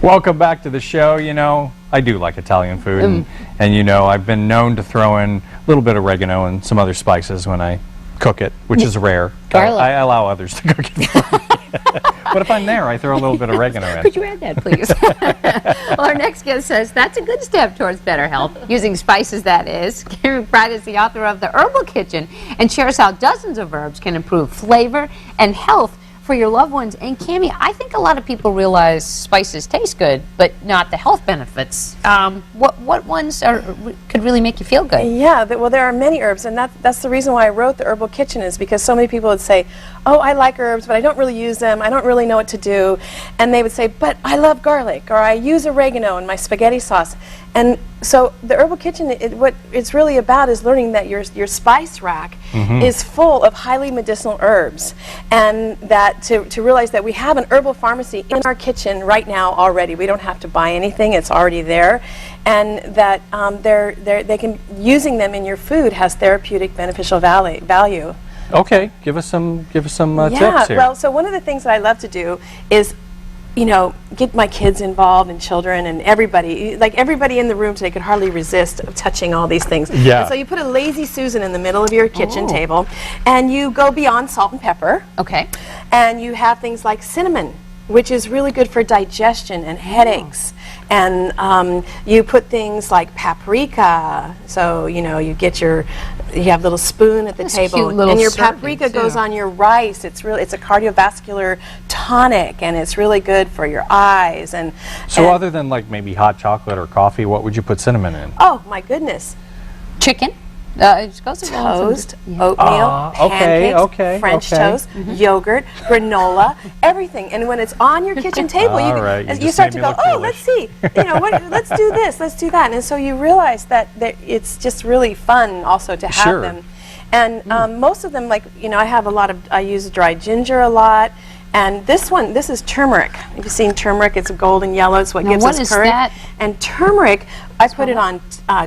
Welcome back to the show. You know, I do like Italian food, and you know, I've been known to throw in a little bit of oregano and some other spices when I cook it, which is rare. Garlic. I allow others to cook it for me. But if I'm there, I throw a little bit of oregano in. Could you add that, please? Well, our next guest says that's a good step towards better health, using spices, that is. McBride is the author of The Herbal Kitchen and shares how dozens of herbs can improve flavor and health for your loved ones. And Cammie, I think a lot of people realize spices taste good, but not the health benefits. What ones could really make you feel good? Yeah, well, there are many herbs, and that's the reason why I wrote The Herbal Kitchen, is because so many people would say, oh, I like herbs, but I don't really use them. I don't really know what to do. And they would say, but I love garlic, or I use oregano in my spaghetti sauce. And so the Herbal Kitchen, what it's really about is learning that your spice rack is full of highly medicinal herbs, and that to realize that we have an herbal pharmacy in our kitchen right now already. We don't have to buy anything; it's already there, and that using them in your food has therapeutic beneficial value. Okay, give us some tips here. Well, so one of the things that I love to do is, you know, get my kids involved and children and everybody. Like everybody in the room today could hardly resist touching all these things. Yeah. And so you put a Lazy Susan in the middle of your kitchen table, and you go beyond salt and pepper. Okay. And you have things like cinnamon, which is really good for digestion and headaches. And you put things like paprika. So, you know, you have a little spoon at the table, and your paprika goes on your rice. It's a cardiovascular tonic, and it's really good for your eyes. And so, other than like maybe hot chocolate or coffee, what would you put cinnamon in? Oh my goodness! Chicken. It goes toast, oatmeal, pancakes, French toast, yogurt, granola, everything. And when it's on your kitchen table, you start to go, oh, let's see, you know, let's do this, let's do that. And so you realize that it's just really fun also to have them. And most of them, like, you know, I use dried ginger a lot. And this is turmeric. Have you seen turmeric? It's golden yellow. It's what gives us courage. What is that? And turmeric, I put it on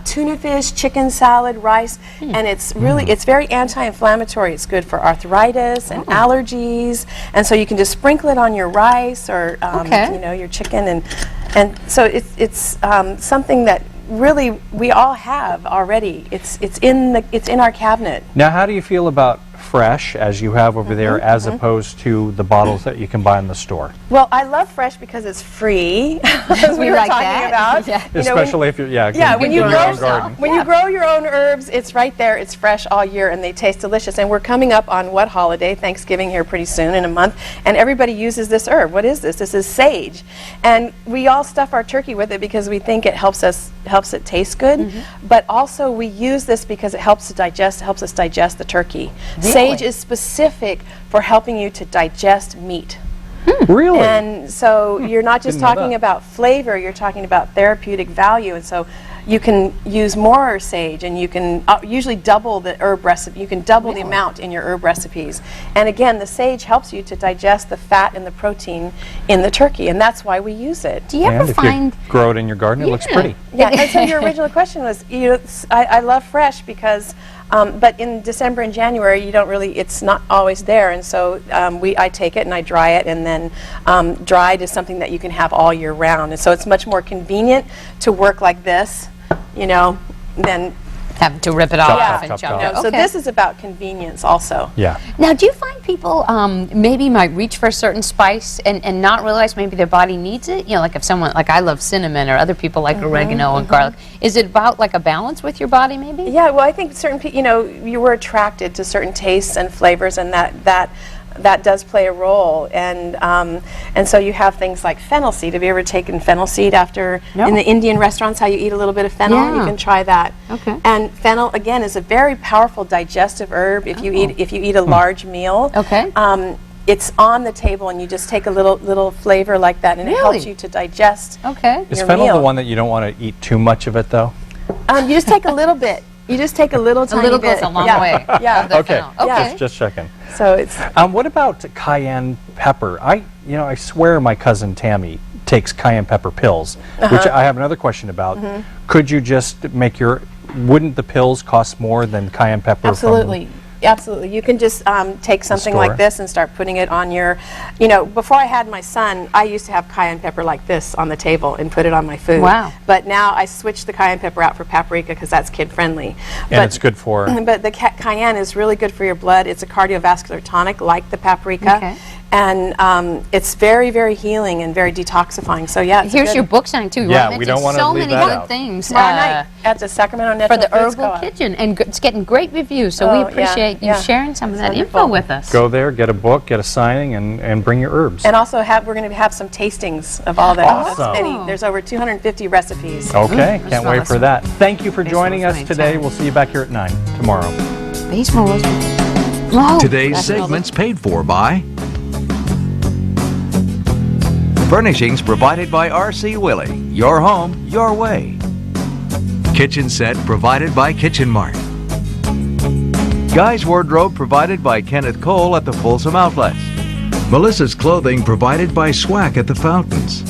tuna fish, chicken salad, rice, and it's very anti-inflammatory. It's good for arthritis and allergies, and so you can just sprinkle it on your rice or you know, your chicken, and so it's something that really we all have already. It's in our cabinet. Now, how do you feel about fresh, as you have over there, as opposed to the bottles that you can buy in the store? Well, I love fresh because it's free, as we were like talking about. Yeah. Especially if you're, when you grow your own herbs, it's right there. It's fresh all year, and they taste delicious. And we're coming up on what holiday? Thanksgiving here pretty soon, in a month, and everybody uses this herb. What is this? This is sage, and we all stuff our turkey with it because we think it helps it taste good. But also we use this because it helps us digest the turkey. Really? Sage is specific for helping you to digest meat. Really? And so you're not just talking about flavor, you're talking about therapeutic value. And so you can use more sage, and you can usually double the herb recipe. You can double the amount in your herb recipes. And again, the sage helps you to digest the fat and the protein in the turkey, and that's why we use it. Do you ever find... if you grow it in your garden, it looks pretty. Yeah, and so your original question was, you know, I love fresh because but in December and January, you don't really, it's not always there, and so I take it and I dry it, and then dried is something that you can have all year round, and so it's much more convenient to work like this, you know, than having to rip it off and chop it. So this is about convenience also. Yeah. Now, do you find people maybe might reach for a certain spice and not realize maybe their body needs it? You know, like if someone, like I love cinnamon, or other people like oregano and garlic. Is it about like a balance with your body maybe? Yeah, well, I think certain people, you know, you were attracted to certain tastes and flavors, and that does play a role, and so you have things like fennel seed. Have you ever taken fennel seed after in the Indian restaurants? How you eat a little bit of fennel? Yeah. You can try that. Okay. And fennel again is a very powerful digestive herb. If you eat a large meal. Okay. It's on the table, and you just take a little flavor like that, and it helps you to digest. Okay. Is fennel the one that you don't want to eat too much of it, though? You just take a little bit. You just take a little tiny bit. A little goes a long way. Yeah. Okay. Okay. Just checking. So it's. What about cayenne pepper? I swear my cousin Tammy takes cayenne pepper pills, which I have another question about. Could you just make wouldn't the pills cost more than cayenne pepper? Absolutely. Absolutely. You can just take something like this and start putting it on your, before I had my son, I used to have cayenne pepper like this on the table and put it on my food. Wow. But now I switched the cayenne pepper out for paprika because that's kid friendly. And it's good for... But the cayenne is really good for your blood. It's a cardiovascular tonic like the paprika. Okay. And it's very, very healing and very detoxifying. So yeah, it's Here's your book sign too. Yeah, we don't want to so leave many that good out. things tomorrow night at the Sacramento for Natural the Foods Herbal Co-op. Kitchen, and it's getting great reviews. So we appreciate you sharing some of that info with us. Go there, get a book, get a signing, and bring your herbs. And also we're going to have some tastings of all that. Awesome. There's over 250 recipes. Okay, can't wait for that. Thank you for Baseball joining us sign, today. sorry. We'll see you back here at 9 tomorrow. Baseball was. Whoa, Today's that's segment's paid for by Furnishings provided by R.C. Willey. Your home, your way. Kitchen set provided by Kitchen Mart. Guy's Wardrobe provided by Kenneth Cole at the Folsom Outlets. Melissa's Clothing provided by Swack at the Fountains.